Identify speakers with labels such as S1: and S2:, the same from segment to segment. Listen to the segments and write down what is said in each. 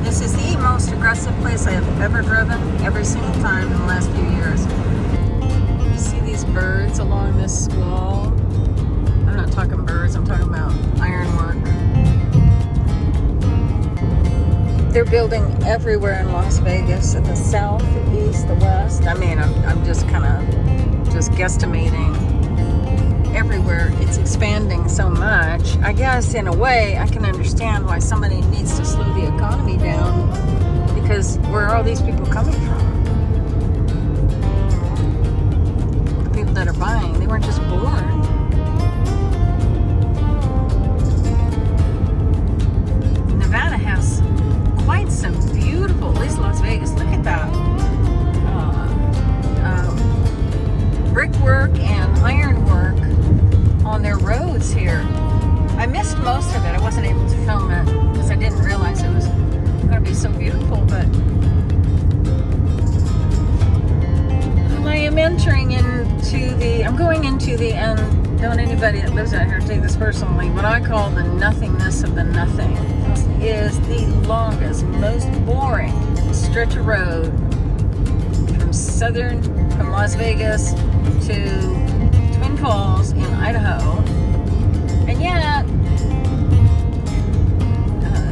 S1: This is the most aggressive place I have ever driven, every single time in the last few years. You see these birds along this wall? I'm not talking birds, I'm talking about ironwork. They're building everywhere in Las Vegas, in the south, the east, the west. I mean, I'm just kind of just guesstimating. Everywhere it's expanding so much. I guess in a way I can understand why somebody needs to slow the economy down, because where are all these people coming from? The people that are buying, they weren't just born. Nevada has quite some beautiful, at least Las Vegas, look at that, brickwork and ironwork on their roads here. I missed most of it. I wasn't able to film it because I didn't realize it was going to be so beautiful, but I am entering into I'm going into the, and don't anybody that lives out here take this personally, what I call the nothingness of the nothing. This is the longest, most boring stretch of road from Las Vegas to Twin Falls in Idaho, and yet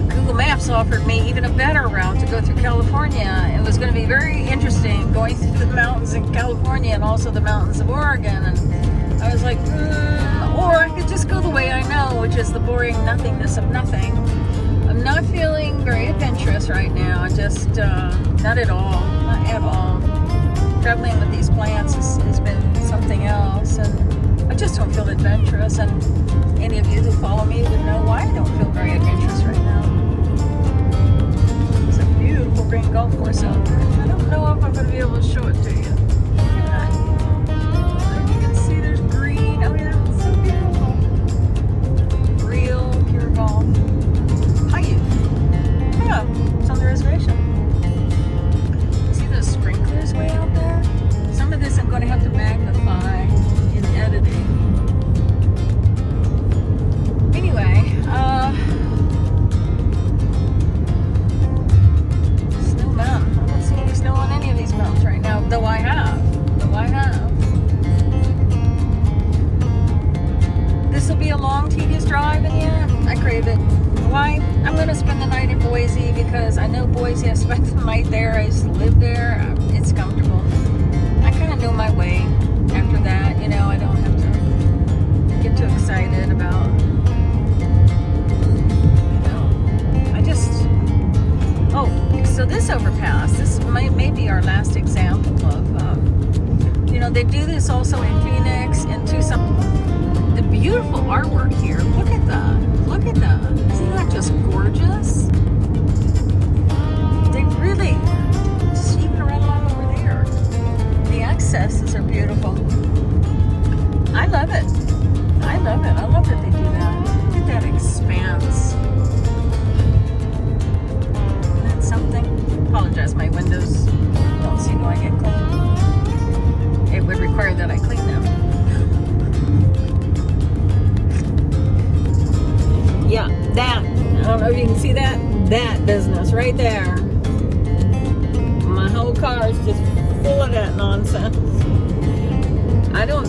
S1: Google Maps offered me even a better route to go through California. It was going to be very interesting going through the mountains in California and also the mountains of Oregon, and I was like, or I could just go the way I know, which is the boring nothingness of nothing. I'm not feeling very adventurous right now, just not at all. Traveling with these plants has been something else, and I just don't feel adventurous, and any of you who follow me would know why I don't feel very adventurous right now. It's a beautiful green golf course out there. I don't know if I'm going to be able to show it to you. Look at that. You can see there's green. Oh yeah, it's so beautiful. Real pure golf. Hi-you. Yeah, it's on the reservation. See those sprinklers way out there? Some of this I'm going to have to magnify in editing. Anyway, Snow Mountain. I don't see any snow on any of these mountains right now, though I have. This will be a long, tedious drive, and yet I crave it. Why? I'm going to spend the night in Boise because I know Boise. I spent the night there. I used to live there. It's comfortable. I kind of know my way after that. You know, I don't have to get too excited about, so this overpass, this may be our last example of, they do this also in Phoenix and Tucson. The beautiful artwork here. Look at that. Isn't that just gorgeous? They really, just even right along over there. The accesses are beautiful. I love it. I love that they do that. Look at that expanse. Isn't that something? Apologize, my windows don't seem to get clean. It would require that I clean them. Yeah, that. I don't know if you can see that. That business right there. My whole car is just full of that nonsense. I don't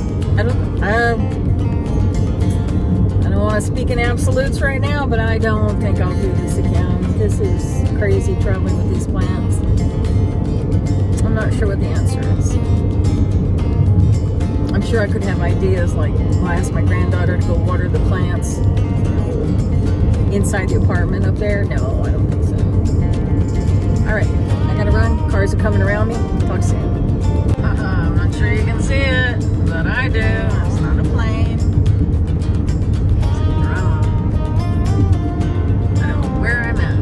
S1: want to speak in absolutes right now, but I don't think I'll do this again. This is crazy traveling with these plants. I'm not sure what the answer is. I'm sure I could have ideas like I asked my granddaughter to go water the plants inside the apartment up there. No, I don't think so. Alright, I gotta run. Cars are coming around me. Talk soon. I'm not sure you can see it, but I do. It's not a plane. It's a drone. I don't know where I'm at.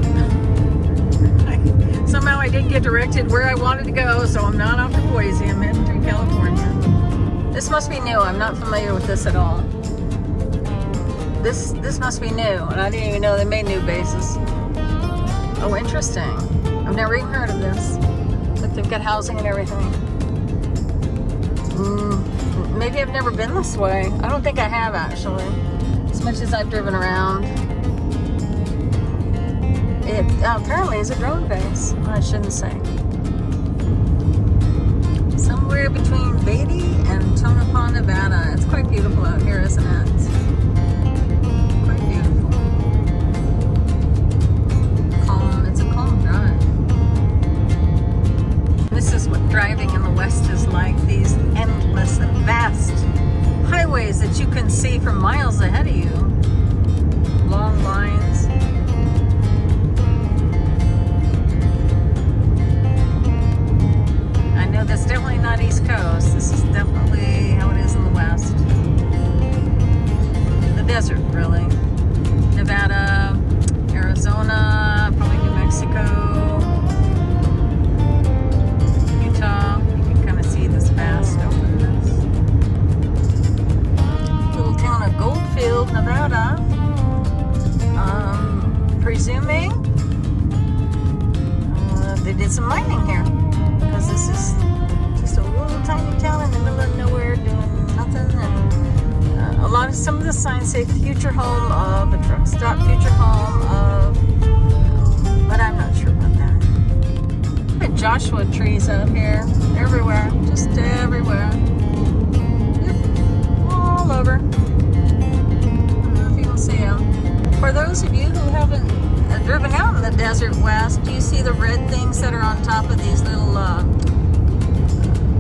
S1: Somehow I didn't get directed where I wanted to go, so I'm not off to Boise. I'm heading through California. This must be new. I'm not familiar with this at all. This must be new, and I didn't even know they made new bases. Oh, interesting. I've never even heard of this. Look, they've got housing and everything. Maybe I've never been this way. I don't think I have, actually. As much as I've driven around. It apparently is a drone base. I shouldn't say. Somewhere between Beatty and Tonopah, Nevada. It's quite beautiful out here, isn't it? Quite beautiful. Calm. It's a calm drive. This is what driving in the West is like. These endless and vast highways that you can see for miles ahead of you. Long lines. I know that's definitely not East Coast. This is definitely how it is in the West. The desert, really. Nevada, Arizona, probably New Mexico, Utah. You can kind of see this vast openness. Little town of Goldfield, Nevada. Presuming they did some mining here, because this is just a little tiny town in the middle of nowhere doing nothing. And some of the signs say future home of a truck stop, future home of, but I'm not sure about that. Look at Joshua trees out here, everywhere, just everywhere. Yep, all over. I don't know if you can see them. For those of you who haven't driven out in the desert west, do you see the red things that are on top of these little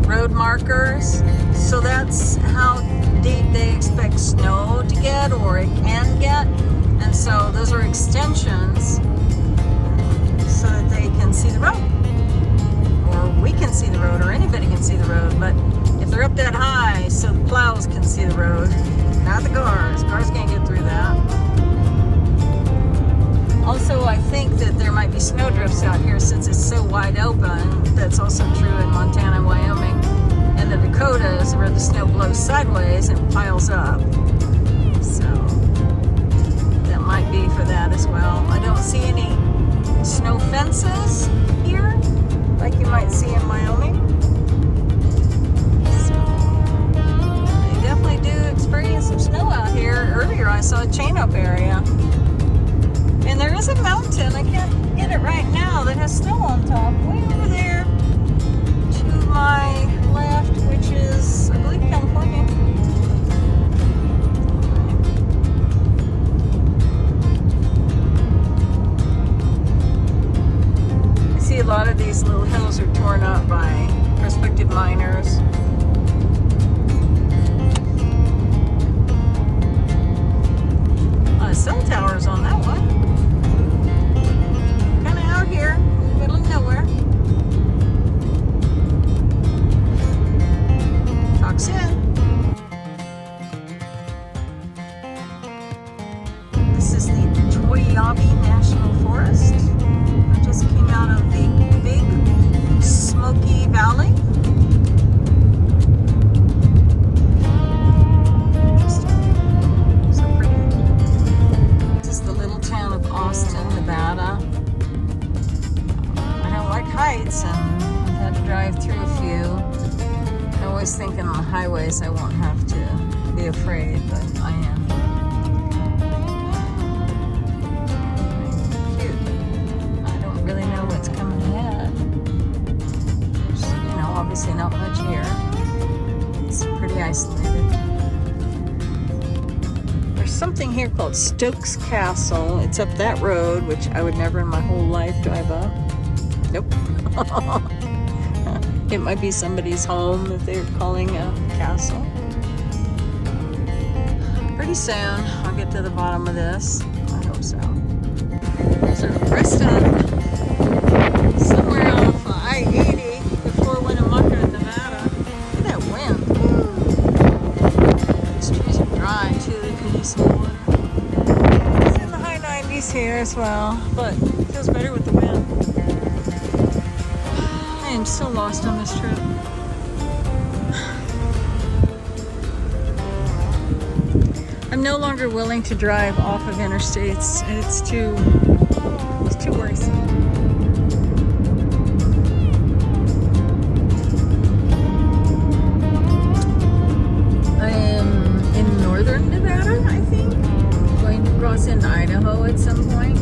S1: road markers? So that's how deep they expect snow to get, or it can get. And so those are extensions so that they can see the road. Or we can see the road, or anybody can see the road. But if they're up that high, so the plows can see the road, not the cars. Cars can't get through that. Also, I think that there might be snowdrifts out here since it's so wide open. That's also true in Montana and Wyoming. And the Dakotas, where the snow blows sideways and piles up. So, that might be for that as well. I don't see any snow fences here, like you might see in Wyoming. So, they definitely do experience some snow out here. Earlier I saw a chain-up area. And there is a mountain, I can't get it right now, that has snow on top, way over there to my left, which is, I believe, California. I see a lot of these little hills are torn up by prospective miners. Cell towers on that one. Out here in the middle of nowhere. Talks in. This is the Toiyabe National Forest. I just came out of the Big Smoky Valley. Interesting. So pretty. This is the little town of Austin, Nevada. Heights, and I've had to drive through a few. I always think on the highways I won't have to be afraid, but I am. Cute. I don't really know what's coming ahead. There's, obviously not much here. It's pretty isolated. There's something here called Stokes Castle. It's up that road, which I would never in my whole life drive up. Nope. It might be somebody's home that they're calling a castle. Pretty soon I'll get to the bottom of this. I hope so. There's a rest stop somewhere off I-80 before Winnemucca, Nevada. Look at that wind. Woo. These trees are dry too. They could use some water. It's in the high 90s here as well, but it feels better with the wind. I am so lost on this trip. I'm no longer willing to drive off of interstates. It's too worrisome. I am in northern Nevada, I think. Going to cross into Idaho at some point.